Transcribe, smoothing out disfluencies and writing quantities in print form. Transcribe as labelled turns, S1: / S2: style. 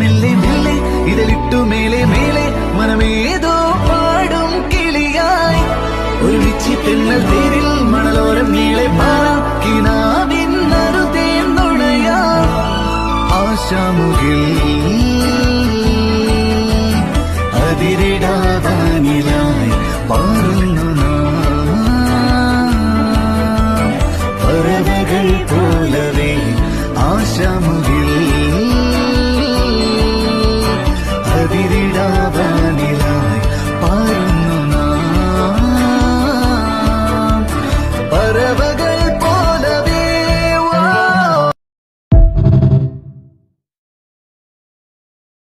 S1: മെല്ലെ മെല്ലെ ഇതിലിട്ടു മേലെ മേലെ മനമേതോ പാടും കിളിയായി ഒരുമിച്ച് തെന്നൽ തേരിൽ മണലോരം നീളെ പാറാം കിനാവിന്നറുതേ നുണയാ ആശാമുകിൽ അതിരിടാവാനിലായി പാറുന്നു പറവകൾ പോലവേ ആശാമുകിൽ